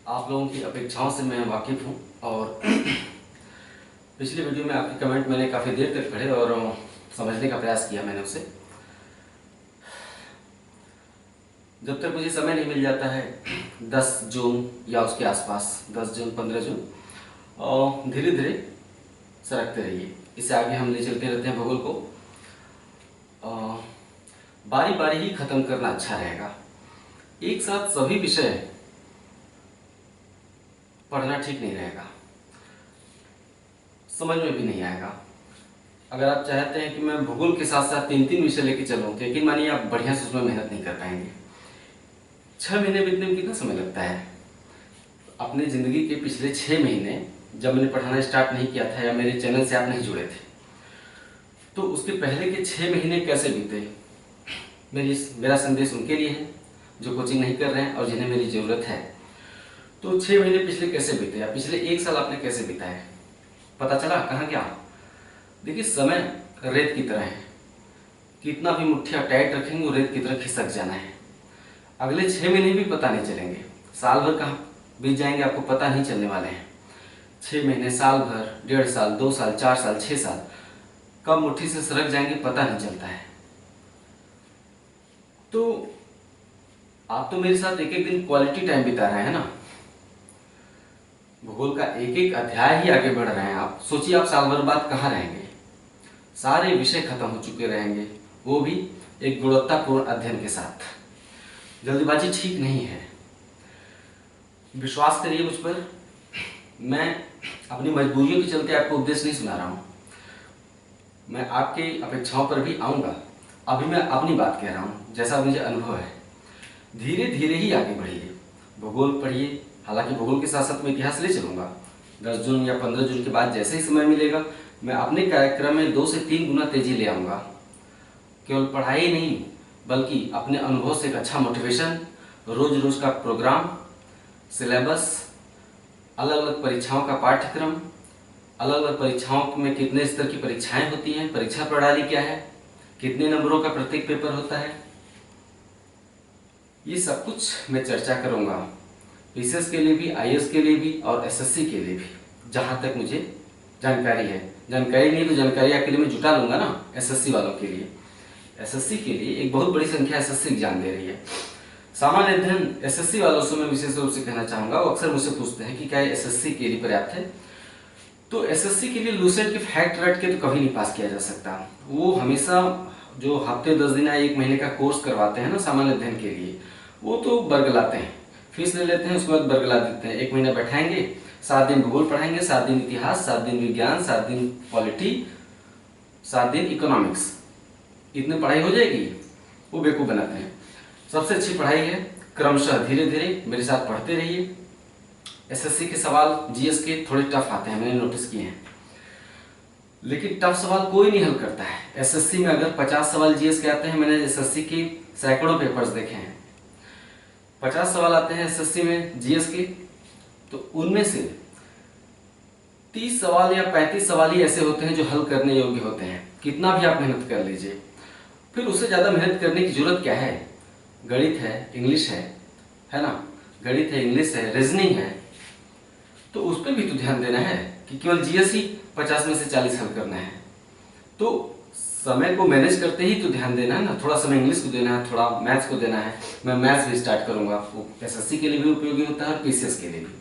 आप लोगों की अपेक्षाओं से मैं वाकिफ़ हूँ और पिछले वीडियो में आपके कमेंट मैंने काफ़ी देर तक पढ़े और समझने का प्रयास किया मैंने उसे। जब तक मुझे समय नहीं मिल जाता है 10 जून या उसके आसपास, 10 जून 15 जून, और धीरे धीरे सरकते रहिए। इससे आगे हम ले चलते रहते हैं भूगोल को। बारी बारी ही ख़त्म करना अच्छा रहेगा। एक साथ सभी विषय पढ़ना ठीक नहीं रहेगा, समझ में भी नहीं आएगा। अगर आप चाहते हैं कि मैं भूगोल के साथ साथ 3-3 विषय लेके चलूँ तो यकीन मानिए आप बढ़िया से उसमें मेहनत नहीं कर पाएंगे। 6 महीने बीतने में कितना समय लगता है? अपनी ज़िंदगी के पिछले 6 महीने जब मैंने पढ़ाना स्टार्ट नहीं किया था या मेरे चैनल से आप नहीं जुड़े थे, तो उसके पहले के 6 महीने कैसे बीते? मेरा संदेश उनके लिए है जो कोचिंग नहीं कर रहे हैं और जिन्हें मेरी ज़रूरत है। तो 6 महीने पिछले कैसे बीते या पिछले 1 साल आपने कैसे बिताए? पता चला कहाँ क्या? देखिए, समय रेत की तरह है, कितना भी मुट्ठिया टाइट रखेंगे वो रेत की तरह खिसक जाना है। अगले 6 महीने भी पता नहीं चलेंगे, साल भर कहाँ बीत जाएंगे आपको पता नहीं चलने वाले हैं। 6 महीने, साल भर, 1.5 साल, 2 साल, 4 साल, 6 साल कब मुट्ठी से सरक जाएंगे पता नहीं चलता है। तो आप तो मेरे साथ एक एक दिन क्वालिटी टाइम बिता रहे हैं ना, भूगोल का एक एक अध्याय ही आगे बढ़ रहे हैं। आप सोचिए आप साल भर बाद कहाँ रहेंगे? सारे विषय खत्म हो चुके रहेंगे, वो भी एक गुणवत्तापूर्ण अध्ययन के साथ। जल्दबाजी ठीक नहीं है, विश्वास करिए मुझ पर। मैं अपनी मजबूरियों के चलते आपको उपदेश नहीं सुना रहा हूँ, मैं आपकी अपेक्षाओं पर भी आऊँगा। अभी मैं अपनी बात कह रहा हूँ, जैसा मुझे अनुभव है। धीरे धीरे ही आगे बढ़िए, भूगोल पढ़िए। हालांकि भूगोल के साथ साथ मैं इतिहास ले चलूँगा। 10 जून या 15 जून के बाद जैसे ही समय मिलेगा मैं अपने कार्यक्रम में 2 से 3 गुना तेजी ले आऊँगा। केवल पढ़ाई नहीं बल्कि अपने अनुभव से एक अच्छा मोटिवेशन, रोज रोज का प्रोग्राम, सिलेबस, अलग अलग परीक्षाओं का पाठ्यक्रम, अलग अलग परीक्षाओं में कितने स्तर की परीक्षाएं होती हैं, परीक्षा प्रणाली क्या है, कितने नंबरों का प्रत्येक पेपर होता है, ये सब कुछ मैं चर्चा करूँगा। पीसीएस के लिए भी, आईएएस के लिए भी और एसएससी के लिए भी, जहाँ तक मुझे जानकारी है। जानकारी नहीं तो जानकारी आपके लिए मैं जुटा लूँगा ना। एसएससी वालों के लिए, एसएससी के लिए एक बहुत बड़ी संख्या एसएससी एग्जाम दे रही है। सामान्य अध्ययन एसएससी वालों से मैं विशेष रूप से कहना चाहूँगा, वो अक्सर मुझसे पूछते हैं कि क्या एसएससी के लिए पर्याप्त है। तो एसएससी के लिए लूसेंट के फैक्ट रट के तो कभी नहीं पास किया जा सकता। वो हमेशा जो हफ्ते 10 दिन या 1 महीने का कोर्स करवाते हैं ना सामान्य अध्ययन के लिए, वो तो बरगलाते हैं, फीस ले लेते हैं, उसके बाद बरगला देते हैं। 1 महीना बैठाएंगे, 7 दिन भूगोल पढ़ाएंगे, 7 दिन इतिहास, 7 दिन विज्ञान, 7 दिन पॉलिटी, 7 दिन इकोनॉमिक्स, इतनी पढ़ाई हो जाएगी। वो बेवकूफ़ बनाते हैं। सबसे अच्छी पढ़ाई है क्रमशः धीरे धीरे मेरे साथ पढ़ते रहिए। एसएससी के सवाल जीएस के थोड़े टफ आते हैं, मैंने नोटिस किए हैं, लेकिन टफ सवाल कोई नहीं हल करता है। एसएससी में अगर 50 सवाल जीएस के आते हैं, मैंने एसएससी के सैकड़ों पेपर्स देखे हैं, 50 सवाल आते हैं एसएससी में जीएस के, तो उनमें से 30 सवाल या 35 सवाल ही ऐसे होते हैं जो हल करने योग्य होते हैं। कितना भी आप मेहनत कर लीजिए, फिर उससे ज़्यादा मेहनत करने की जरूरत क्या है? गणित है, इंग्लिश है ना, गणित है, इंग्लिश है, रीजनिंग है, तो उस पर भी तो ध्यान देना है कि केवल जीएस ही 50 में से 40 हल करना है। तो समय को मैनेज करते ही तो ध्यान देना है ना, थोड़ा समय इंग्लिश को देना है, थोड़ा मैथ्स को देना है। मैं मैथ्स भी स्टार्ट करूंगा, वो एसएससी के लिए भी उपयोगी होता है और पीसीएस के लिए भी।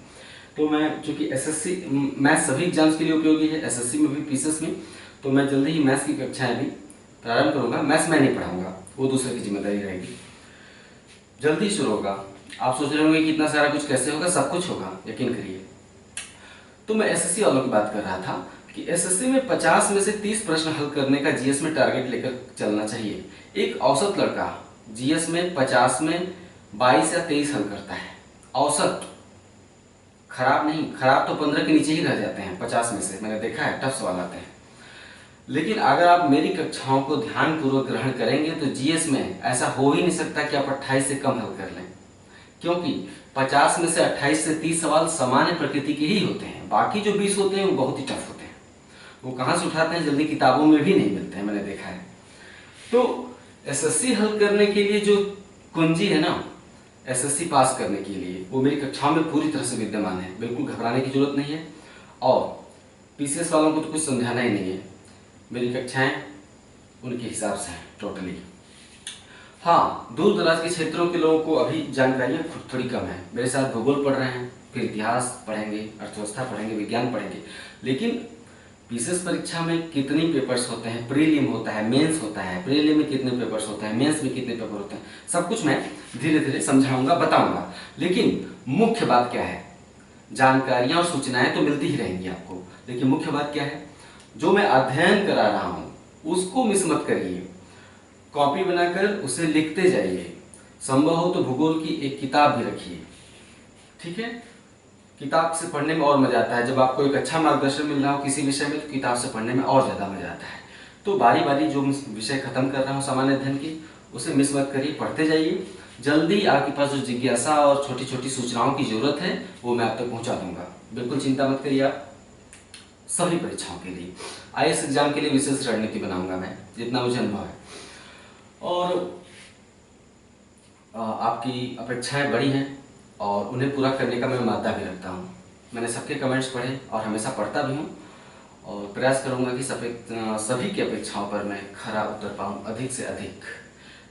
तो मैं चूंकि एसएससी मैथ्स सभी एग्जाम्स के लिए उपयोगी है, एसएससी में भी पीसीएस में, तो मैं जल्दी ही मैथ्स की कक्षाएं भी प्रारंभ करूंगा। मैथ्स मैं नहीं पढ़ाऊंगा, वो दूसरे की जिम्मेदारी रहेगी, जल्दी शुरू होगा। आप सोच रहे होंगे कि इतना सारा कुछ कैसे होगा? सब कुछ होगा, यकीन करिए। तो मैं एसएससी वालों की बात कर रहा था कि एसएससी में 50 में से 30 प्रश्न हल करने का जीएस में टारगेट लेकर चलना चाहिए। एक औसत लड़का जीएस में 50 में 22 या 23 हल करता है, औसत, खराब नहीं। खराब तो 15 के नीचे ही रह जाते हैं 50 में से, मैंने देखा है, टफ सवाल आते हैं। लेकिन अगर आप मेरी कक्षाओं को ध्यानपूर्वक ग्रहण करेंगे तो जीएस में ऐसा हो ही नहीं सकता कि आप 28 से कम हल कर लें, क्योंकि 50 में से 28 से 30 सवाल सामान्य प्रकृति के ही होते हैं। बाकी जो 20 होते हैं वो बहुत ही टफ होते हैं, वो कहाँ से उठाते हैं? जल्दी किताबों में भी नहीं मिलते हैं, मैंने देखा है। तो एसएससी हल करने के लिए जो कुंजी है ना, एसएससी पास करने के लिए वो मेरी कक्षाओं में पूरी तरह से विद्यमान है, बिल्कुल घबराने की जरूरत नहीं है। और पीसीएस वालों को तो कुछ समझाना ही नहीं है, मेरी कक्षाएं उनके हिसाब से हैं टोटली। हाँ, दूर दराज के क्षेत्रों के लोगों को अभी जानकारियाँ थोड़ी कम है। मेरे साथ भूगोल पढ़ रहे हैं, फिर इतिहास पढ़ेंगे, अर्थव्यवस्था पढ़ेंगे, विज्ञान पढ़ेंगे, लेकिन पीसीएस परीक्षा में कितनी पेपर्स होते हैं, प्रीलिम होता है, मेंस होता है, प्रीलिम में कितने पेपर्स होते हैं, मेंस में कितने पेपर होते हैं, सब कुछ मैं धीरे धीरे समझाऊंगा, बताऊंगा। लेकिन मुख्य बात क्या है, जानकारियां और सूचनाएं तो मिलती ही रहेंगी आपको, लेकिन मुख्य बात क्या है, जो मैं अध्ययन करा रहा हूं उसको मिस मत करिए। कॉपी बनाकर उसे लिखते जाइए, संभव हो तो भूगोल की एक किताब भी रखिए, ठीक है। किताब से पढ़ने में और मजा आता है, जब आपको एक अच्छा मार्गदर्शन मिल रहा हो किसी विषय में तो किताब से पढ़ने में और ज्यादा मजा आता है। तो बारी बारी जो विषय खत्म कर रहा हूँ सामान्य अध्ययन की, उसे मिस मत करिए, पढ़ते जाइए। जल्दी आपके पास जो जिज्ञासा और छोटी छोटी सूचनाओं की जरूरत है वो मैं आप तक पहुंचा दूंगा, बिल्कुल चिंता मत करिए आप। सभी परीक्षाओं के लिए, आईएएस एग्जाम के लिए विशेष रणनीति बनाऊंगा मैं, जितना मुझे अनुभव है। और आपकी अपेक्षाएं बड़ी हैं और उन्हें पूरा करने का मैं मादा भी रखता हूँ। मैंने सबके कमेंट्स पढ़े और हमेशा पढ़ता भी हूँ, और प्रयास करूँगा कि सभी की अपेक्षाओं पर मैं खरा उतर पाऊँ अधिक से अधिक।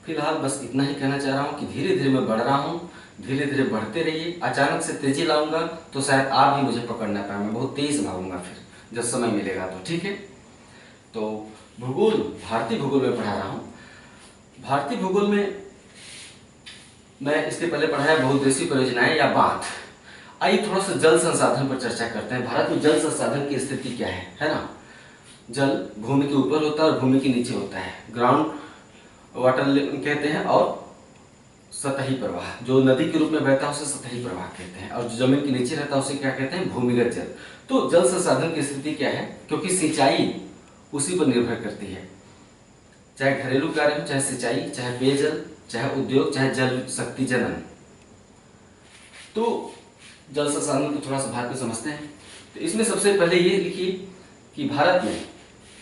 फिलहाल बस इतना ही कहना चाह रहा हूँ कि धीरे धीरे मैं बढ़ रहा हूँ, धीरे धीरे बढ़ते रहिए। अचानक से तेजी लाऊंगा तो शायद आप भी मुझे पकड़ ना पाए, मैं बहुत तेज भागूंगा फिर जब समय मिलेगा तो, ठीक है। तो भूगोल, भारतीय भूगोल में पढ़ा रहा हूँ। भारतीय भूगोल में मैं इसके पहले पढ़ाया बहुउद्देशीय परियोजनाएं या बांध। आइए थोड़ा सा जल संसाधन पर चर्चा करते हैं। भारत में जल संसाधन की स्थिति क्या है ना। जल भूमि के ऊपर होता है और भूमि के नीचे होता है, ग्राउंड वाटर कहते हैं, और सतही प्रवाह, जो नदी के रूप में बहता है उसे सतही प्रवाह कहते हैं, और जो जमीन के नीचे रहता है उसे क्या कहते हैं, भूमिगत जल। तो जल संसाधन की स्थिति क्या है, क्योंकि सिंचाई उसी पर निर्भर करती है, चाहे घरेलू कार्य हो, चाहे सिंचाई, चाहे पेयजल, चाहे उद्योग, चाहे जल शक्ति जनन। तो जल संसाधन को थोड़ा सा भारत में समझते हैं। तो इसमें सबसे पहले ये लिखिए कि भारत में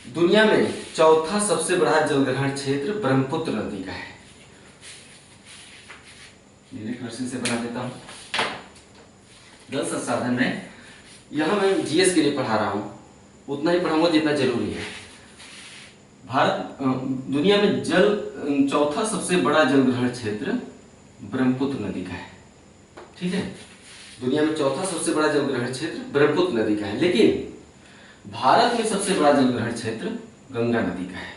दुनिया में चौथा सबसे बड़ा जलग्रहण क्षेत्र ब्रह्मपुत्र नदी का है। वर्षन से बना देता हूं। जल संसाधन में यहां मैं जीएस के लिए पढ़ा रहा हूं, उतना ही पढ़ाऊंगा जितना जरूरी है। भारत दुनिया में चौथा सबसे बड़ा जलग्रहण क्षेत्र ब्रह्मपुत्र नदी का है, ठीक है। दुनिया में चौथा सबसे बड़ा जलग्रहण क्षेत्र ब्रह्मपुत्र नदी का है, लेकिन भारत में सबसे बड़ा जलग्रहण क्षेत्र गंगा नदी का है।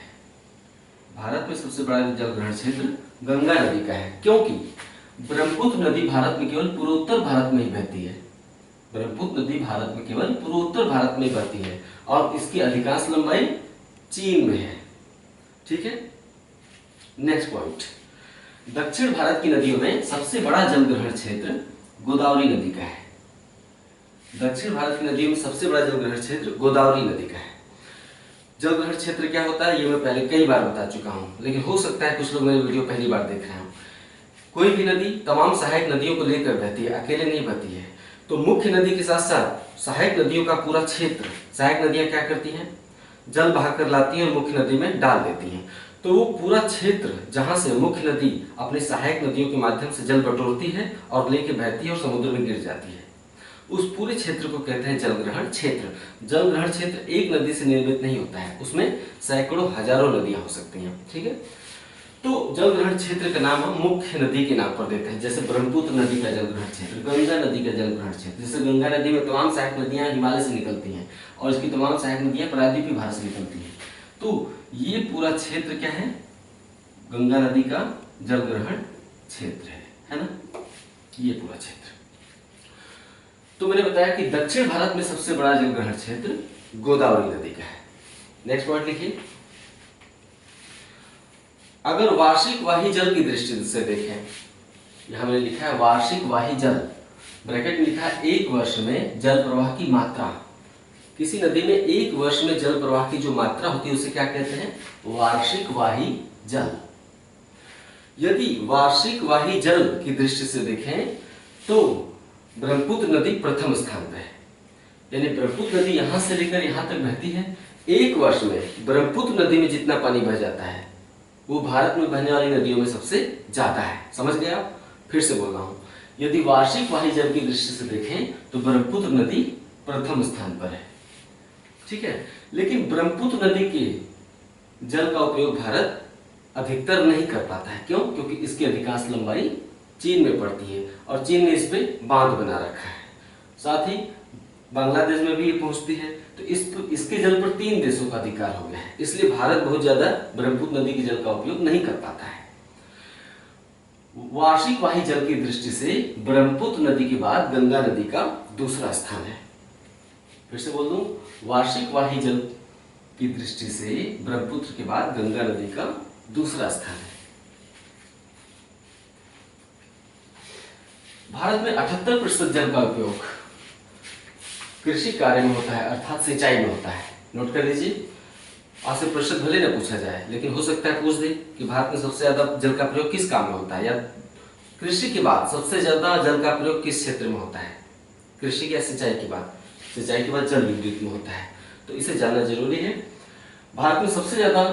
भारत में सबसे बड़ा जलग्रहण क्षेत्र गंगा नदी का है, क्योंकि ब्रह्मपुत्र नदी भारत में केवल पूर्वोत्तर भारत में ही बहती है। ब्रह्मपुत्र नदी भारत में केवल पूर्वोत्तर भारत में बहती है और इसकी अधिकांश लंबाई चीन में है, ठीक है। नेक्स्ट पॉइंट, दक्षिण भारत की नदियों में सबसे बड़ा जलग्रहण क्षेत्र गोदावरी नदी का है। दक्षिण भारत की नदियों में सबसे बड़ा जलग्रहण क्षेत्र गोदावरी नदी का है। जलग्रहण क्षेत्र क्या होता है ये मैं पहले कई बार बता चुका हूं, लेकिन हो सकता है कुछ लोग मेरे वीडियो पहली बार देख रहे हो। कोई भी नदी तमाम सहायक नदियों को लेकर बहती है, अकेले नहीं बहती है। तो मुख्य नदी के साथ साथ सहायक नदियों का पूरा क्षेत्र, सहायक नदियां क्या करती हैं, जल बहाकर लाती हैं और मुख्य नदी में डाल देती हैं। तो वो पूरा क्षेत्र जहां से मुख्य नदी अपने सहायक नदियों के माध्यम से जल बटोरती है और लेके बहती है और समुद्र में गिर जाती है, उस पूरे क्षेत्र को कहते हैं जलग्रहण क्षेत्र। जलग्रहण क्षेत्र एक नदी से निर्मित नहीं होता है, उसमें सैकड़ों हजारों नदियां हो सकती हैं, ठीक है। तो जलग्रहण क्षेत्र का नाम हम मुख्य नदी के नाम पर देते हैं, जैसे ब्रह्मपुत्र नदी का जलग्रहण क्षेत्र, गंगा नदी का जलग्रहण क्षेत्र। जैसे गंगा नदी में तमाम सहायक नदियां हिमालय से निकलती हैं और इसकी तमाम सहायक नदियां प्रायद्वीपीय भारत से निकलती हैं। तो ये पूरा क्षेत्र क्या है, गंगा नदी का जलग्रहण क्षेत्र है ना, ये पूरा क्षेत्र। तो मैंने बताया कि दक्षिण भारत में सबसे बड़ा जलग्रहण क्षेत्र गोदावरी नदी का है। नेक्स्ट पॉइंट लिखिए, अगर वार्षिक वाही जल की दृष्टि से देखें, यहां मैंने लिखा है वार्षिक वाही जल, ब्रैकेट में लिखा है एक वर्ष में जल प्रवाह की मात्रा। किसी नदी में एक वर्ष में जल प्रवाह की जो मात्रा होती है उसे क्या कहते हैं, वार्षिक वाही जल। यदि वार्षिक वाही जल की दृष्टि से देखें तो ब्रह्मपुत्र नदी प्रथम स्थान पर है, यानी ब्रह्मपुत्र नदी यहां से लेकर यहां तक बहती है। एक वर्ष में ब्रह्मपुत्र नदी में जितना पानी बह जाता है वो भारत में बहने वाली नदियों में सबसे ज्यादा है, समझ गए आप। फिर से बोल रहा हूँ, यदि वार्षिक वाही जल की दृष्टि से देखें तो ब्रह्मपुत्र नदी प्रथम स्थान पर है, ठीक है। लेकिन ब्रह्मपुत्र नदी के जल का उपयोग भारत अधिकतर नहीं कर पाता है। क्यों? क्योंकि इसकी अधिकांश लंबाई चीन में पड़ती है और चीन ने इस पे बांध बना रखा है। साथ ही बांग्लादेश में भी ये पहुंचती है, तो इसके जल पर 3 देशों का अधिकार हो गया है। इसलिए भारत बहुत ज्यादा ब्रह्मपुत्र नदी के जल का उपयोग नहीं कर पाता है। वार्षिक वाही जल की दृष्टि से ब्रह्मपुत्र नदी के बाद गंगा नदी का दूसरा स्थान है। फिर से बोल दूं, वार्षिक वाही जल की दृष्टि से ब्रह्मपुत्र के बाद गंगा नदी का दूसरा स्थान है। भारत में 78% जल का उपयोग कृषि कार्य में होता है, अर्थात सिंचाई में होता है। नोट कर लीजिए, आपसे प्रश्न भले न पूछा जाए, लेकिन हो सकता है पूछ दे कि भारत में सबसे ज्यादा जल का प्रयोग किस काम में होता है, या कृषि के बाद सबसे ज्यादा जल का प्रयोग किस क्षेत्र में होता है। कृषि या सिंचाई के बाद, सिंचाई के बाद जल विद्युत में होता है, तो इसे जानना जरूरी है। भारत में सबसे ज्यादा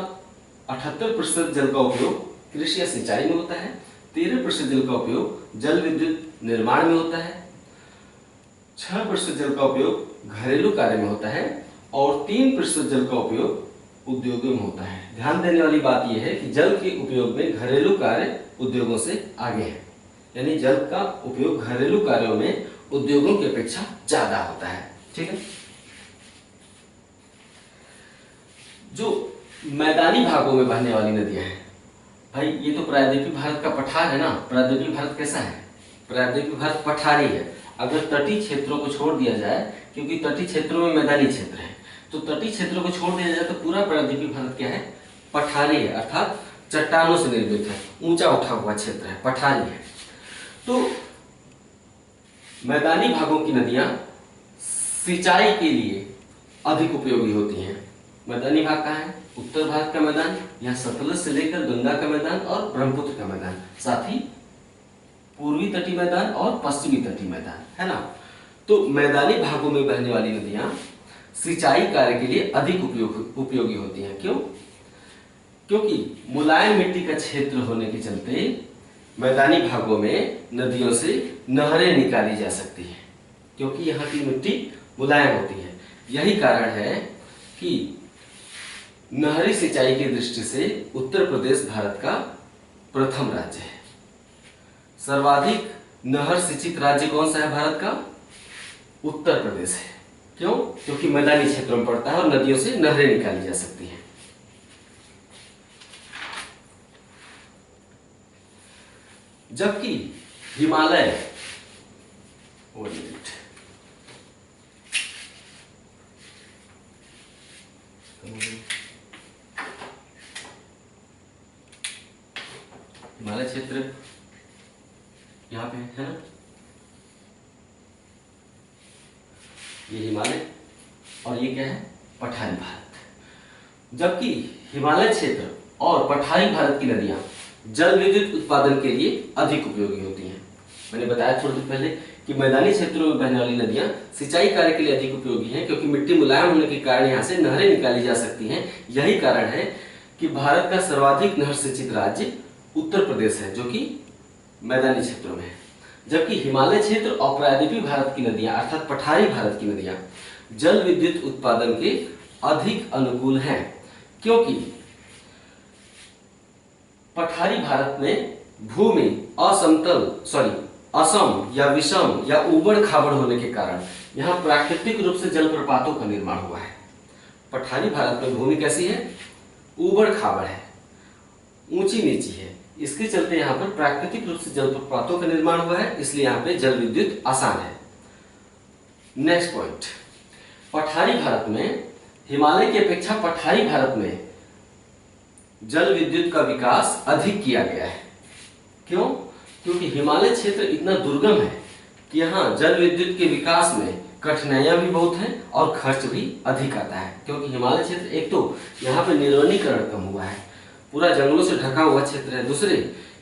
78% जल का उपयोग कृषि या सिंचाई में होता है, 13% जल का उपयोग जल विद्युत निर्माण में होता है, 6% जल का उपयोग घरेलू कार्य में होता है और 3% जल का उपयोग उद्योगों में होता है। ध्यान देने वाली बात यह है कि जल के उपयोग में घरेलू कार्य उद्योगों से आगे है, यानी जल का उपयोग घरेलू कार्यों में उद्योगों की अपेक्षा ज्यादा होता है, ठीक है। जो मैदानी भागों में बहने वाली नदियां हैं, भाई ये तो प्रायद्वीपीय भारत का पठार है ना। प्रायद्वीपीय भारत कैसा है? प्रायद्वीपीय भारत पठारी है। अगर तटीय क्षेत्रों को छोड़ दिया जाए, क्योंकि तटीय क्षेत्रों में मैदानी क्षेत्र है, तो तटीय क्षेत्रों को छोड़ दिया जाए तो पूरा प्रायद्वीपीय भारत क्या है? पठारी है, अर्थात चट्टानों से निर्मित है, ऊंचा उठा हुआ क्षेत्र है, पठारी है। तो मैदानी भागों की नदियां सिंचाई के लिए अधिक उपयोगी होती हैं। मैदानी भाग कहाँ है? उत्तर भारत का मैदान, यहाँ सतलज से लेकर गंगा का मैदान और ब्रह्मपुत्र का मैदान, साथ ही पूर्वी तटीय मैदान और पश्चिमी तटीय मैदान, है ना। तो मैदानी भागों में बहने वाली नदियां सिंचाई कार्य के लिए अधिक उपयोगी होती हैं। क्यों? क्योंकि मुलायम मिट्टी का क्षेत्र होने के चलते मैदानी भागों में नदियों से नहरें निकाली जा सकती हैं, क्योंकि यहाँ की मिट्टी मुलायम होती है। यही कारण है कि नहरी सिंचाई की दृष्टि से उत्तर प्रदेश भारत का प्रथम राज्य है। सर्वाधिक नहर सिंचित राज्य कौन सा है भारत का? उत्तर प्रदेश है। क्यों? क्योंकि मैदानी क्षेत्रों में पड़ता है और नदियों से नहरें निकाली जा सकती हैं। जबकि हिमालय हिमालय क्षेत्र यहाँ पे है ना, ये हिमालय और ये क्या है? पठारी भारत। जबकि हिमालय क्षेत्र और पठारी भारत की नदियां जल विद्युत उत्पादन के लिए अधिक उपयोगी होती हैं। मैंने बताया थोड़ी देर पहले कि मैदानी क्षेत्रों में बहने वाली नदियां सिंचाई कार्य के लिए अधिक उपयोगी हैं, क्योंकि मिट्टी मुलायम होने के कारण यहाँ से नहरें निकाली जा सकती हैं। यही कारण है कि भारत का सर्वाधिक नहर सिंचित राज्य उत्तर प्रदेश है, जो कि मैदानी क्षेत्रों में है। जबकि हिमालय क्षेत्र और प्रायद्वीपीय भारत की नदियां अर्थात पठारी भारत की नदियां जल विद्युत उत्पादन के अधिक अनुकूल हैं, क्योंकि पठारी भारत में भूमि असम या विषम या उबड़ खाबड़ होने के कारण यहाँ प्राकृतिक रूप से जलप्रपातों का निर्माण हुआ है। पठारी भारत में भूमि कैसी है? उबड़ खाबड़ है, ऊंची नीची है, इसके चलते यहाँ पर प्राकृतिक रूप से जलप्रपातों का निर्माण हुआ है, इसलिए यहाँ पे जल विद्युत आसान है। नेक्स्ट पॉइंट, पठारी भारत में हिमालय की अपेक्षा पठारी भारत में जल विद्युत का विकास अधिक किया गया है। क्यों? क्योंकि हिमालय क्षेत्र इतना दुर्गम है कि यहाँ जल विद्युत के विकास में कठिनाइयां भी बहुत हैं और खर्च भी अधिक आता है। क्योंकि हिमालय क्षेत्र एक तो यहाँ पे निर्वनीकरण कम हुआ है, पूरा जंगलों से ढका हुआ क्षेत्र है। दूसरे,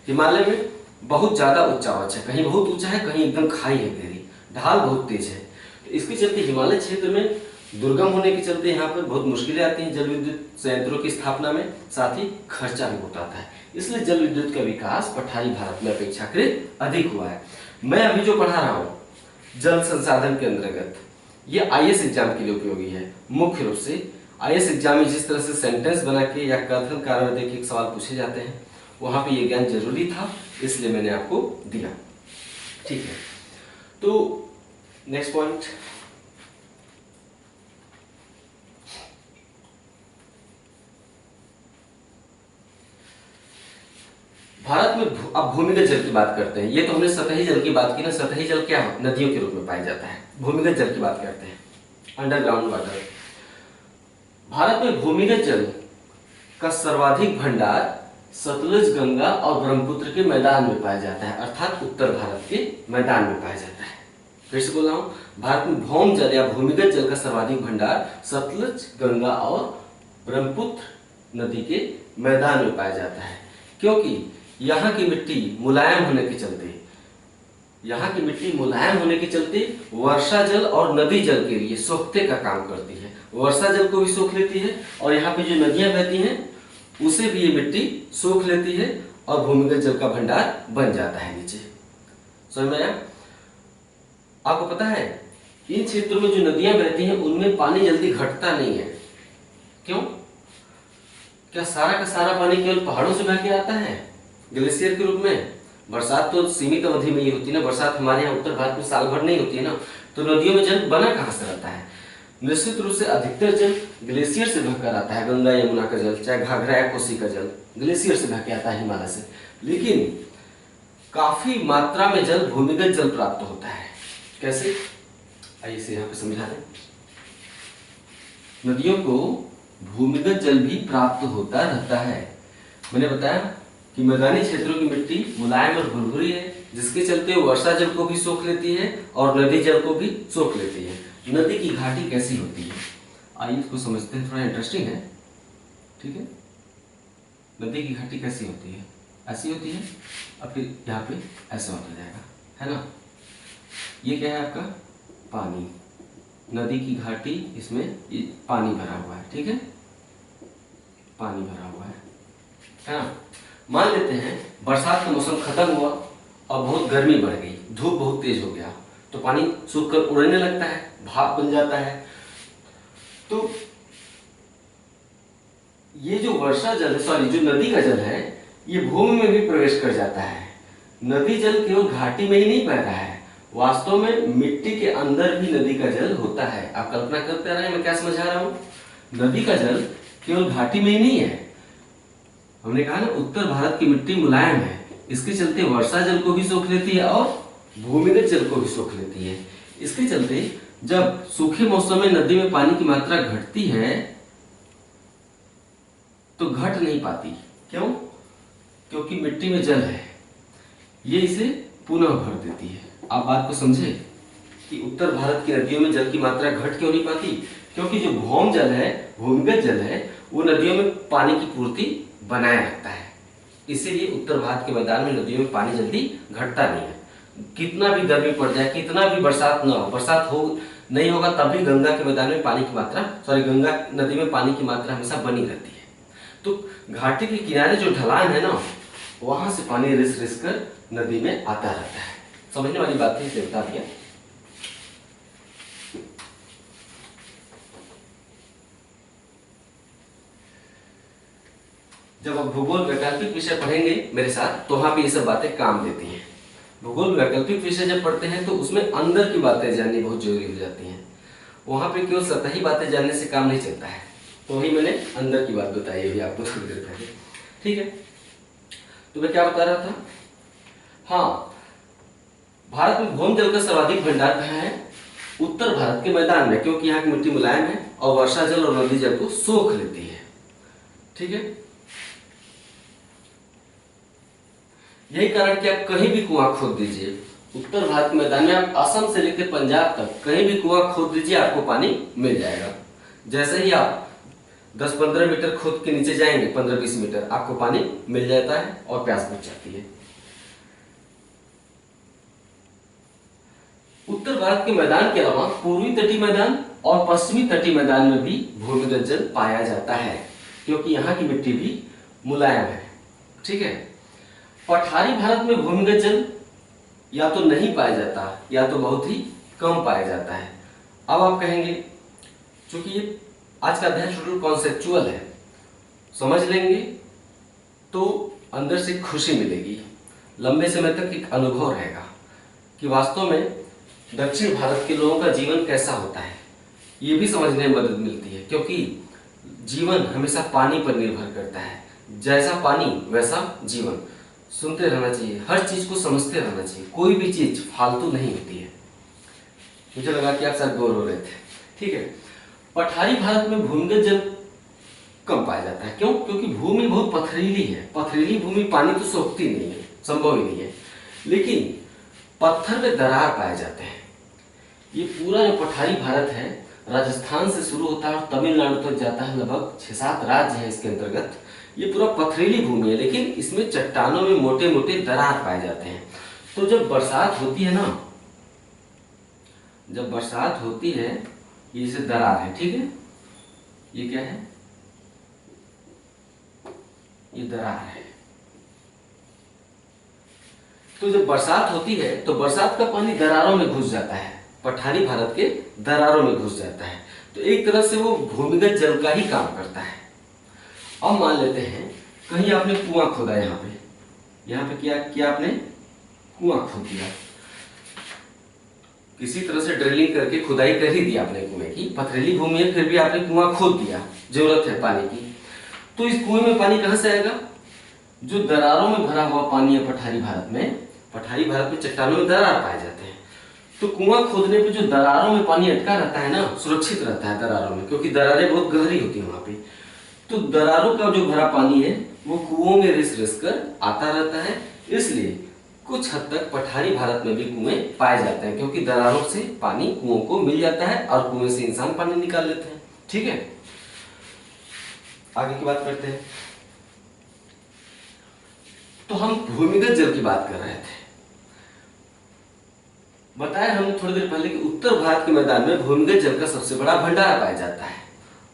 हिमालय में बहुत ज्यादा ऊंचावाच है, कहीं बहुत ऊंचा है, कहीं एकदम खाई है, गहरी ढाल बहुत तेज है। तो इसके चलते हिमालय क्षेत्र में दुर्गम होने के चलते यहाँ पर बहुत मुश्किलें आती हैं जल विद्युत संयंत्रों की स्थापना में, साथ ही खर्चा भी बहुत आता है। इसलिए जल विद्युत का विकास पठारी भारत में अपेक्षाकृत अधिक हुआ है। मैं अभी जो पढ़ा रहा हूँ जल संसाधन के अंतर्गत, ये आईएएस एग्जाम के लिए उपयोगी है। मुख्य रूप से आईएएस एग्जाम में जिस तरह से सेंटेंस बना के या कथन कारण दे के एक सवाल पूछे जाते हैं, वहां पे ये ज्ञान जरूरी था, इसलिए मैंने आपको दिया। ठीक है, तो नेक्स्ट पॉइंट, भारत में अब भूमिगत जल की बात करते हैं। ये तो हमने सतही जल की बात की ना, सतही जल क्या नदियों के रूप में पाया जाता है। भूमिगत जल की बात करते हैं, अंडरग्राउंड वाटर। भारत में भूमिगत जल का सर्वाधिक भंडार सतलुज, गंगा और ब्रह्मपुत्र के मैदान में पाया जाता है, अर्थात उत्तर भारत के मैदान में पाया जाता है। फिर से बोल रहा हूं, भारत में भौम जल या भूमिगत जल का सर्वाधिक भंडार सतलुज, गंगा और ब्रह्मपुत्र नदी के मैदान में पाया जाता है, क्योंकि यहाँ की मिट्टी मुलायम होने के चलते वर्षा जल और नदी जल के लिए सोखते का काम करती है। वर्षा जल को भी सोख लेती है और यहाँ पे जो नदियां बहती हैं उसे भी ये मिट्टी सोख लेती है और भूमिगत जल का भंडार बन जाता है नीचे। समझ में आया? आपको पता है इन क्षेत्रों में जो नदियां बहती हैं उनमें पानी जल्दी घटता नहीं है। क्यों? क्या सारा का सारा पानी केवल पहाड़ों से बह के आता है ग्लेशियर के रूप में? बरसात तो सीमित अवधि में ही होती है ना, बरसात हमारे यहाँ उत्तर भारत में साल भर नहीं होती है ना, तो नदियों में जल बना कहाँ से रहता है? निश्चित रूप से अधिकतर जल ग्लेशियर से बहकर आता है। गंगा यमुना का जल, चाहे घाघरा या कोसी का जल ग्लेशियर से बह के आता है, हिमालय से। लेकिन काफी मात्रा में जल भूमिगत जल प्राप्त होता है। कैसे? आइए इसे यहाँ पे समझा दें। नदियों को भूमिगत जल भी प्राप्त होता रहता है। मैंने बताया कि मैदानी क्षेत्रों की मिट्टी मुलायम और भुरभुरी है, जिसके चलते वर्षा जल को भी सोख लेती है और नदी जल को भी सोख लेती है। नदी की घाटी कैसी होती है, आइए इसको समझते हैं, थोड़ा इंटरेस्टिंग है। ठीक है, नदी की घाटी कैसी होती है? ऐसी होती है और फिर यहाँ पे ऐसा होता जाएगा, है ना। ये क्या है आपका पानी, नदी की घाटी, इसमें ये पानी भरा हुआ है। ठीक है, पानी भरा हुआ है ना। मान लेते हैं बरसात का मौसम खत्म हुआ और बहुत गर्मी बढ़ गई, धूप बहुत तेज हो गया, तो पानी सूख कर उड़ने लगता है, भाप बन जाता है। तो ये जो वर्षा जल है, जो नदी का जल है, ये भूमि में भी प्रवेश कर जाता है। नदी जल केवल घाटी में ही नहीं बह रहा है, वास्तव में मिट्टी के अंदर भी नदी का जल होता है। आप कल्पना करते रहे मैं क्या समझा रहा हूं। नदी का जल केवल घाटी में ही नहीं है। हमने कहा ना उत्तर भारत की मिट्टी मुलायम है, इसके चलते वर्षा जल को भी सोख लेती है और भूमिगत जल को भी सोख लेती है। इसके चलते जब सूखे मौसम में नदी में पानी की मात्रा घटती है तो घट नहीं पाती। क्यों? क्योंकि मिट्टी में जल है, ये इसे पुनः भर देती है। आप बात को समझे कि उत्तर भारत की नदियों में जल की मात्रा घट क्यों नहीं पाती? क्योंकि जो भौम जल है, भूमिगत जल है, वो नदियों में पानी की पूर्ति बनाए रखता है। इसीलिए उत्तर भारत के मैदान में नदियों में पानी जल्दी घटता नहीं है। कितना भी गर्मी पड़ जाए, कितना भी बरसात न हो, बरसात हो नहीं होगा तब भी गंगा के मैदान में पानी की मात्रा, गंगा नदी में पानी की मात्रा हमेशा बनी रहती है। तो घाटी के किनारे जो ढलान है ना, वहां से पानी रिस रिस कर नदी में आता रहता है। समझने वाली बात है, इसे बता दिया। जब आप भूगोल वैकल्पिक विषय पढ़ेंगे मेरे साथ, तो वहां पे ये सब बातें काम देती हैं। भूगोल वैकल्पिक विषय जब पढ़ते हैं तो उसमें अंदर की बातें जाननी बहुत जरूरी हो जाती हैं। वहां पे केवल सतही बातें जानने से काम नहीं चलता है। तो वही मैंने अंदर की बात बताई अभी आपको थोड़ी देर पहले। ठीक है, तो मैं क्या बता रहा था? हाँ, भारत में भौम जल का सर्वाधिक भंडार कहाँ है? उत्तर भारत के मैदान में, क्योंकि यहाँ की मिट्टी मुलायम है और वर्षा जल और नदी जल को सोख लेती है। ठीक है, यही कारण कि आप कहीं भी कुआं खोद दीजिए उत्तर भारत के मैदान में, आप असम से लेकर पंजाब तक कहीं भी कुआं खोद दीजिए, आपको पानी मिल जाएगा। जैसे ही आप 10-15 मीटर खोद के नीचे जाएंगे, 15-20 मीटर, आपको पानी मिल जाता है और प्यास बुझ जाती है। उत्तर भारत के मैदान के अलावा पूर्वी तटीय मैदान और पश्चिमी तटीय मैदान में भी भूमिगत जल पाया जाता है क्योंकि यहाँ की मिट्टी भी मुलायम है। ठीक है। पठारी भारत में भूमिगत जल या तो नहीं पाया जाता या तो बहुत ही कम पाया जाता है। अब आप कहेंगे चूंकि ये आज का अध्याय शुरू कॉन्सेप्चुअल है, समझ लेंगे तो अंदर से खुशी मिलेगी, लंबे समय तक एक अनुभव रहेगा कि वास्तव में दक्षिण भारत के लोगों का जीवन कैसा होता है। ये भी समझने में मदद मिलती है क्योंकि जीवन हमेशा पानी पर निर्भर करता है। जैसा पानी वैसा जीवन। सुनते रहना चाहिए, हर चीज को समझते रहना चाहिए, कोई भी चीज फालतू नहीं होती है। मुझे लगा कि आप शायद बोर हो रहे थे। ठीक है। पठारी भारत में भूमिगत जल कम पाया जाता है। क्यों? क्योंकि भूमि बहुत पथरीली है। पथरीली भूमि पानी तो सोखती नहीं है, संभव ही नहीं है, लेकिन पत्थर में दरार पाए जाते हैं। ये पूरा जो पठारी भारत है राजस्थान से शुरू होता है और तमिलनाडु तक जाता है, लगभग 6-7 राज्य है इसके अंतर्गत। ये पूरा पथरीली भूमि है लेकिन इसमें चट्टानों में मोटे मोटे दरार पाए जाते हैं। तो जब बरसात होती है ना, जब बरसात होती है, ये जैसे दरार है, ठीक है, ये क्या है, ये दरार है। तो जब बरसात होती है तो बरसात का पानी दरारों में घुस जाता है, पठारी भारत के दरारों में घुस जाता है। तो एक तरह से वो भूमिगत जल का ही काम करता है। अब मान लेते हैं कहीं आपने कुआं खोदा, यहाँ पे क्या आपने कुआं खोद दिया, किसी तरह से ड्रिलिंग करके खुदाई कर ही दिया आपने कुएं की, पथरीली भूमि है फिर भी आपने कुआं खोद दिया, जरूरत है पानी की। तो इस कुएं में पानी कहां से आएगा? जो दरारों में भरा हुआ पानी है पठारी भारत में चट्टानों में दरार पाए जाते हैं। तो कुआं खोदने पे जो दरारों में पानी अटका रहता है ना, सुरक्षित रहता है दरारों में, क्योंकि दरारें बहुत गहरी होती है वहां पे। तो दरारों का जो भरा पानी है वो कुओं में रिस कर आता रहता है। इसलिए कुछ हद तक पठारी भारत में भी कुएं पाए जाते हैं क्योंकि दरारों से पानी कुओं को मिल जाता है और कुएं से इंसान पानी निकाल लेते हैं। ठीक है, आगे की बात करते हैं। तो हम भूमिगत जल की बात कर रहे थे। बताया हमने थोड़ी देर पहले कि उत्तर भारत के मैदान में भूमिगत जल का सबसे बड़ा भंडार पाया जाता है,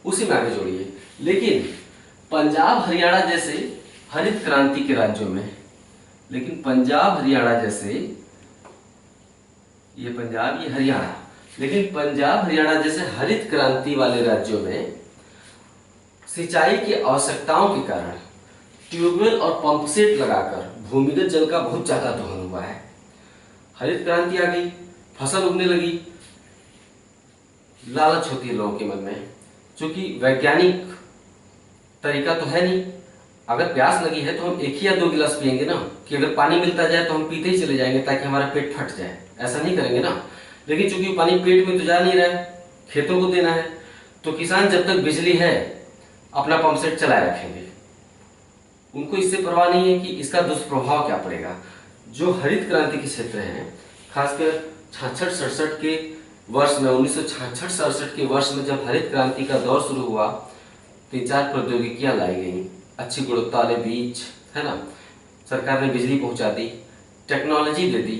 उसी में आगे जोड़िए। लेकिन पंजाब हरियाणा जैसे हरित क्रांति के राज्यों में, लेकिन पंजाब हरियाणा जैसे, ये पंजाब ये हरियाणा, लेकिन पंजाब हरियाणा जैसे हरित क्रांति वाले राज्यों में सिंचाई की आवश्यकताओं के कारण ट्यूबवेल और पंप सेट लगाकर भूमिगत जल का बहुत ज्यादा दोहन हुआ है। हरित क्रांति आ गई, फसल उगने लगी, लालच होती है लोगों के मन में, क्योंकि वैज्ञानिक तरीका तो है नहीं। अगर प्यास लगी है तो हम 1 या 2 गिलास पियेंगे ना, कि अगर पानी मिलता जाए तो हम पीते ही चले जाएंगे ताकि हमारा पेट फट जाए, ऐसा नहीं करेंगे ना। लेकिन चूंकि पानी पेट में तो जा नहीं रहा है, खेतों को देना है, तो किसान जब तक बिजली है अपना पंप सेट चलाए रखेंगे। उनको इससे परवाह नहीं है कि इसका दुष्प्रभाव क्या पड़ेगा। जो हरित क्रांति के क्षेत्र हैं, खासकर 66-67 के वर्ष में, 1966-67 के वर्ष में जब हरित क्रांति का दौर शुरू हुआ, 3-4 प्रौद्योगिकियां लाई गई, अच्छी गुणवत्ता वाले बीज, है ना, सरकार ने बिजली पहुंचा दी, टेक्नोलॉजी दे दी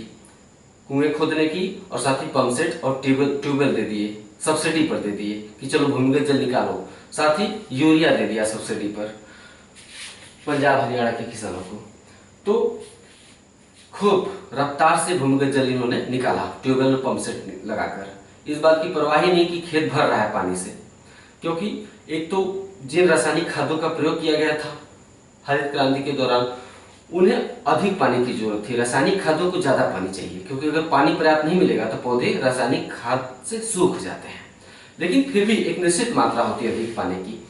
कुएं खोदने की, और साथ ही पंप सेट और ट्यूबवेल दे दिए, सब्सिडी पर दे दिए कि चलो भूमिगत जल निकालो, साथ ही यूरिया दे दिया सब्सिडी पर पंजाब हरियाणा के किसानों को। तो खूब रफ्तार से भूमिगत जल इन्होंने निकाला ट्यूबवेल और पंप सेट लगाकर। इस बात की परवाह ही नहीं कि खेत भर रहा है पानी से, क्योंकि एक तो जिन रासायनिक खादों का प्रयोग किया गया था हरित क्रांति के दौरान, उन्हें अधिक पानी की जरूरत थी। रासायनिक खादों को ज्यादा पानी चाहिए, क्योंकि अगर पानी पर्याप्त नहीं मिलेगा तो पौधे रासायनिक खाद से सूख जाते हैं। लेकिन फिर भी एक निश्चित मात्रा होती है अधिक पानी की।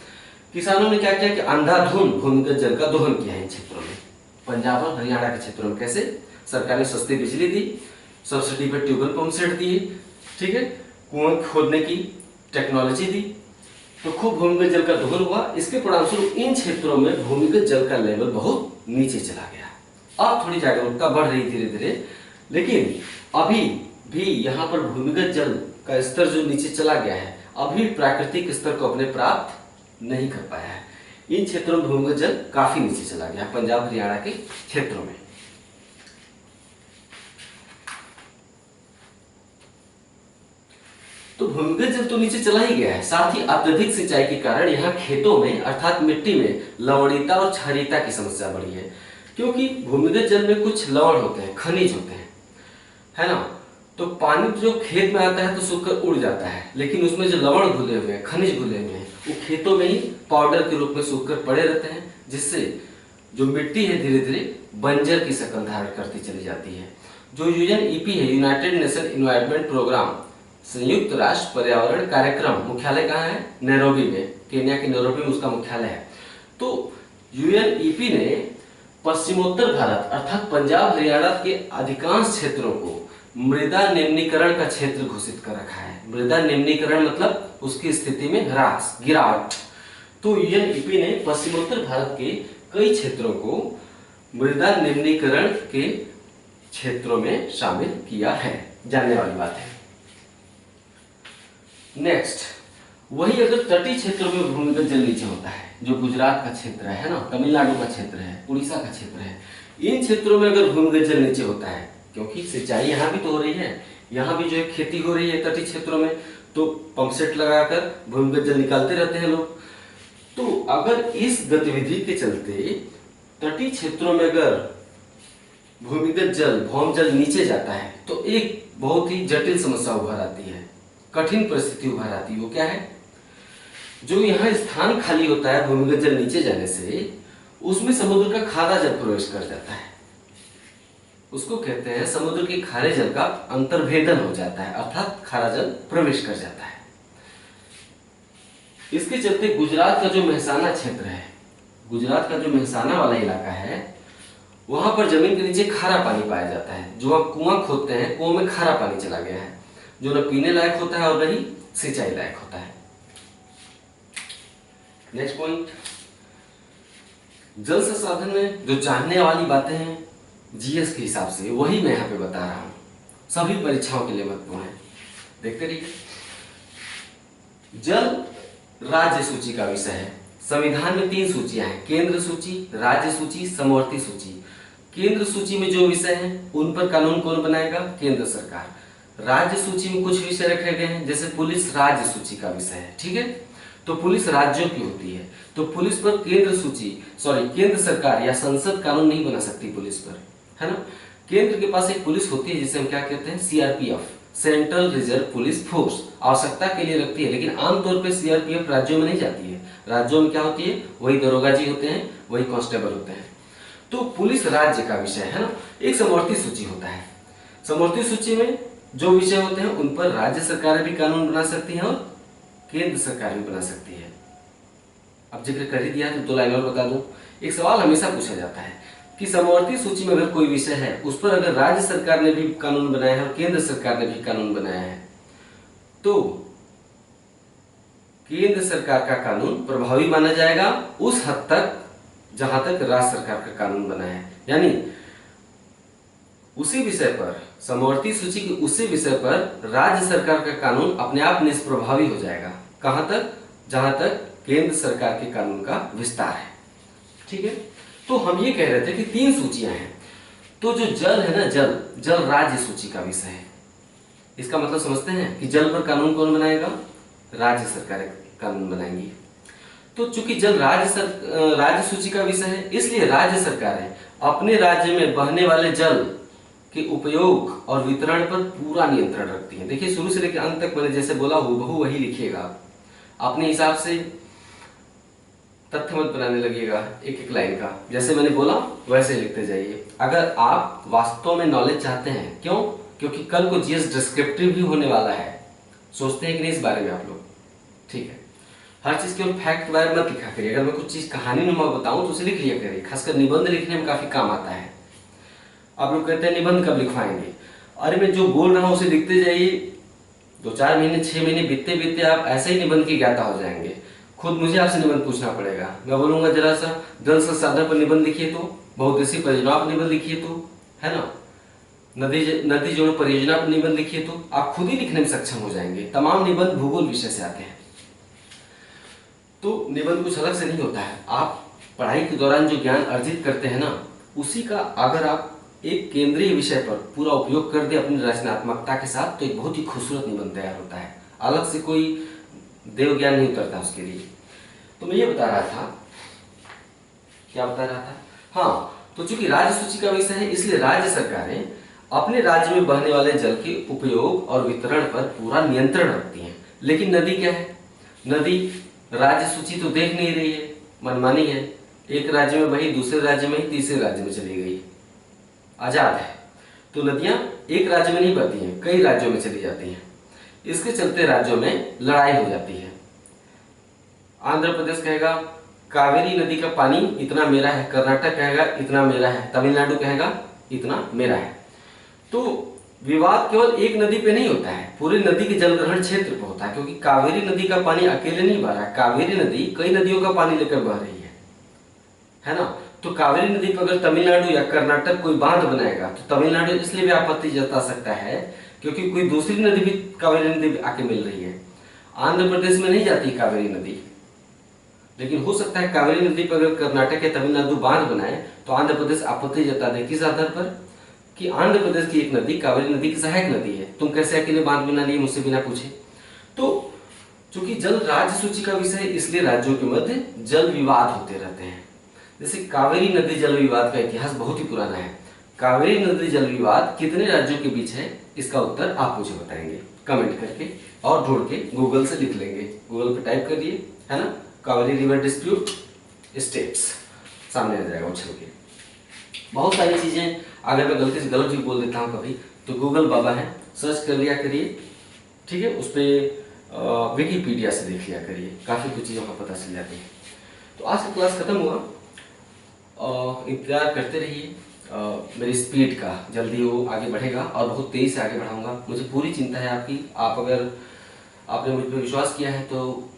किसानों ने क्या किया कि अंधाधुंध भूमिगत जल का दोहन किया है इन क्षेत्रों में, पंजाब और हरियाणा के क्षेत्रों में। कैसे? सरकार ने सस्ती बिजली दी, सब्सिडी पर ट्यूबवेल पंप सेट दिए, ठीक है, कुएं खोदने की टेक्नोलॉजी दी, तो खूब भूमिगत जल का दोहन हुआ। इसके परिणामस्वरूप इन क्षेत्रों में भूमिगत जल का लेवल बहुत नीचे चला गया। अब थोड़ी जागरूकता बढ़ रही धीरे धीरे, लेकिन अभी भी यहाँ पर भूमिगत जल का स्तर जो नीचे चला गया है, अभी प्राकृतिक स्तर को अपने प्राप्त नहीं कर पाया है। इन क्षेत्रों में भूमिगत जल काफी नीचे चला गया, पंजाब हरियाणा के क्षेत्रों में। तो भूमिगत जल तो नीचे चला ही गया है, साथ ही अत्यधिक सिंचाई के कारण यहाँ खेतों में अर्थात मिट्टी में लवणीयता और क्षारीयता की समस्या बढ़ी है। क्योंकि भूमिगत जल में कुछ लवण होते हैं, खनिज होते हैं, है ना। तो पानी जो खेत में आता है तो सूखकर उड़ जाता है, लेकिन उसमें जो लवण घुले हुए हैं, खनिज घुले हुए हैं, वो खेतों में ही पाउडर के रूप में सूखकर पड़े रहते हैं, जिससे जो मिट्टी है धीरे धीरे बंजर की शक्ल धारण करती चली जाती है। जो यूएनईपी है, यूनाइटेड नेशन एनवायरनमेंट प्रोग्राम, संयुक्त राष्ट्र पर्यावरण कार्यक्रम, मुख्यालय कहाँ है? नैरोबी में, केन्या के नैरोबी में उसका मुख्यालय है। तो यूएनईपी ने पश्चिमोत्तर भारत अर्थात पंजाब हरियाणा के अधिकांश क्षेत्रों को मृदा निम्नीकरण का क्षेत्र घोषित कर रखा है। मृदा निम्नीकरण मतलब उसकी स्थिति में ह्रास, गिरावट। तो यूएनईपी ने पश्चिमोत्तर भारत के कई क्षेत्रों को मृदा निम्नीकरण के क्षेत्रों में शामिल किया है, जानने वाली बात है। नेक्स्ट, वही अगर तटीय क्षेत्रों में भूमिगत जल नीचे होता है, जो गुजरात का क्षेत्र है ना, तमिलनाडु का क्षेत्र है, उड़ीसा का क्षेत्र है, इन क्षेत्रों में अगर भूमिगत जल नीचे होता है, क्योंकि सिंचाई यहाँ भी तो हो रही है, यहाँ भी जो है खेती हो रही है तटीय क्षेत्रों में, तो पंप सेट लगाकर भूमिगत जल निकालते रहते हैं लोग। तो अगर इस गतिविधि के चलते तटीय क्षेत्रों में अगर भूमिगत जल, भौम जल नीचे जाता है, तो एक बहुत ही जटिल समस्या उभर आती है, कठिन परिस्थिति उभर आती है। वो क्या है? जो यहाँ स्थान खाली होता है भूमिगत जल नीचे जाने से, उसमें समुद्र का खारा जल प्रवेश कर जाता है। उसको कहते हैं समुद्र के खारे जल का अंतर्भेदन हो जाता है, अर्थात खारा जल प्रवेश कर जाता है। इसके चलते गुजरात का जो मेहसाना क्षेत्र है, गुजरात का जो मेहसाना वाला इलाका है, वहां पर जमीन के नीचे खारा पानी पाया जाता है। जो आप कुआं खोदते हैं, कुआं में खारा पानी चला गया है, जो न पीने लायक होता है और न ही सिंचाई लायक होता है। नेक्स्ट पॉइंट, जल संसाधन में जो जानने वाली बातें हैं जीएस के हिसाब से, वही मैं यहाँ पे बता रहा हूँ, सभी परीक्षाओं के लिए महत्वपूर्ण है। देखते रहिए। जल राज्य सूची का विषय है। संविधान में 3 सूचियां हैं, केंद्र सूची, राज्य सूची, समवर्ती सूची। केंद्र सूची में जो विषय हैं उन पर कानून कौन बनाएगा? केंद्र सरकार। राज्य सूची में कुछ विषय रखे गए हैं, जैसे पुलिस राज्य सूची का विषय है, ठीक है। तो पुलिस राज्यों की होती है, तो पुलिस पर केंद्र सरकार या संसद कानून नहीं बना सकती पुलिस पर, है ना। केंद्र के पास एक पुलिस होती है जिसे हम क्या कहते हैं? CRPF, central reserve police force, आवश्यकता के लिए रखती है, लेकिन आमतौर पर सीआरपीएफ राज्यों में नहीं जाती है। राज्यों में क्या होती है? वही दरोगा जी होते हैं, वही कांस्टेबल होते हैं। तो पुलिस राज्य का विषय है ना। एक समवर्ती सूची होता है, समवर्ती सूची में जो विषय होते हैं उन पर राज्य सरकारें भी कानून बना सकती हैं और केंद्र सरकार भी बना सकती है। अब जिक्र कर ही दिया तो 2 लाइन और बता दूं। एक सवाल हमेशा पूछा जाता है कि समवर्ती सूची में अगर कोई विषय है, उस पर अगर राज्य सरकार ने भी कानून बनाया है और केंद्र सरकार ने भी कानून बनाया है, तो केंद्र सरकार का कानून प्रभावी माना जाएगा उस हद तक जहां तक राज्य सरकार का कानून बना है। यानी उसी विषय पर, समवर्ती सूची के उसी विषय पर राज्य सरकार का कानून अपने आप निष्प्रभावी हो जाएगा। कहां तक? जहां तक केंद्र सरकार के कानून का विस्तार है, ठीक है। तो हम ये कह रहे थे कि 3 सूचियां हैं। तो जो जल है ना, जल राज्य सूची का विषय है। इसका मतलब समझते हैं कि जल पर कानून कौन बनाएगा? राज्य सरकारें कानून बनाएंगी। तो चूंकि जल राज्य सूची का विषय है, इसलिए राज्य सरकारें अपने राज्य में बहने वाले जल के उपयोग और वितरण पर पूरा नियंत्रण रखती हैं। देखिए, शुरू से लेकर अंत तक मैंने जैसे बोला हूबहू वही लिखिएगा, अपने हिसाब से तथ्य मत बनाने लगिएगा एक एक लाइन का। जैसे मैंने बोला वैसे ही लिखते जाइए। अगर आप वास्तव में नॉलेज चाहते हैं, क्यों? क्योंकि कल को जीएस डिस्क्रिप्टिव भी होने वाला है। सोचते हैं कि नहीं इस बारे में आप लोग? ठीक है। हर चीज केवल फैक्ट बारे मत लिखा करिए। अगर मैं कुछ चीज कहानी नुमा बताऊं तो उसे लिख लिया करिए, खासकर निबंध लिखने में काफी काम आता है। आप लोग कहते हैं निबंध कब लिखवाएंगे? अरे मैं जो बोल रहा हूं उसे लिखते जाइए। 2-4 महीने 6 महीने बीतते बीतते आप ऐसे ही निबंध की ज्ञाता हो जाएंगे। खुद मुझे आपसे निबंध पूछना पड़ेगा। मैं बोलूंगा जरा सा जल संसाधन पर निबंध लिखिए, तो बहुउद्देशीय परियोजना पर निबंध लिखिए, तो है ना, नदी जोड़ परियोजना पर निबंध लिखिए, तो आप खुद ही लिखने में सक्षम हो जाएंगे। तमाम निबंध भूगोल विषय से आते हैं। तो निबंध कुछ अलग से नहीं होता है। आप पढ़ाई के दौरान जो ज्ञान अर्जित करते हैं ना, उसी का अगर आप एक केंद्रीय विषय पर पूरा उपयोग कर दे अपनी रचनात्मकता के साथ, तो एक बहुत ही खूबसूरत निबंध तैयार होता है। अलग से कोई देव ज्ञान नहीं उतरता उसके लिए। तो मैं ये बता रहा था, क्या बता रहा था, हाँ, तो चूंकि राज्य सूची का विषय है इसलिए राज्य सरकारें अपने राज्य में बहने वाले जल के उपयोग और वितरण पर पूरा नियंत्रण रखती हैं। लेकिन नदी क्या है, नदी राज्य सूची तो देख नहीं रही है, मनमानी है, एक राज्य में बही दूसरे राज्य में ही तीसरे राज्य में चली गई, आजाद है। तो नदियां एक राज्य में नहीं बहती हैं, कई राज्यों में चली जाती हैं। इसके चलते राज्यों में लड़ाई हो जाती है। आंध्र प्रदेश कहेगा कावेरी नदी का पानी इतना मेरा है, कर्नाटक कहेगा इतना मेरा है, तमिलनाडु कहेगा इतना मेरा है। तो विवाद केवल एक नदी पे नहीं होता है, पूरे नदी के जलग्रहण क्षेत्र पे होता है, क्योंकि कावेरी नदी का पानी अकेले नहीं बह रहा है, कावेरी नदी कई नदियों का पानी लेकर बह रही है ना। तो कावेरी नदी पर अगर तमिलनाडु या कर्नाटक कोई बांध बनाएगा तो तमिलनाडु इसलिए भी आपत्ति जता सकता है क्योंकि कोई दूसरी नदी भी कावेरी नदी भी आके मिल रही है। आंध्र प्रदेश में नहीं जाती कावेरी नदी, लेकिन हो सकता है कावेरी नदी पर अगर कर्नाटक या तमिलनाडु बांध बनाए तो आंध्र प्रदेश आपत्ति जता दे, किस आधार पर कि आंध्र प्रदेश की एक नदी कावेरी नदी की सहायक नदी है, तुम कैसे अकेले बांध बना लिए मुझसे बिना पूछे। तो चूंकि जल राज्य सूची का विषय है इसलिए राज्यों के मध्य जल विवाद होते रहते हैं। जैसे कावेरी नदी जल विवाद का इतिहास बहुत ही पुराना है। कावेरी नदी जल विवाद कितने राज्यों के बीच है, इसका उत्तर आप मुझे बताएंगे कमेंट करके, और ढूंढ के गूगल से लिख लेंगे, गूगल पे टाइप कर दिए है ना, कावेरी रिवर डिस्प्यूट स्टेट्स, सामने आ जाएगा उछल के। बहुत सारी चीजें अगर मैं गलती से गलत भी बोल देता हूँ कभी तो गूगल बाबा है, सर्च कर लिया करिए, ठीक है, उस पर विकीपीडिया से देख लिया करिए, काफ़ी कुछ चीज़ों का पता चल जाती है। तो आज का क्लास खत्म हुआ, इंतजार करते रहिए मेरी स्पीड का, जल्दी वो आगे बढ़ेगा और बहुत तेज़ी से आगे बढ़ाऊंगा। मुझे पूरी चिंता है आपकी, आप अगर आपने मुझ पर विश्वास किया है तो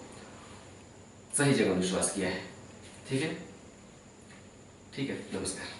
सही जगह विश्वास किया है, ठीक है, ठीक है, नमस्कार।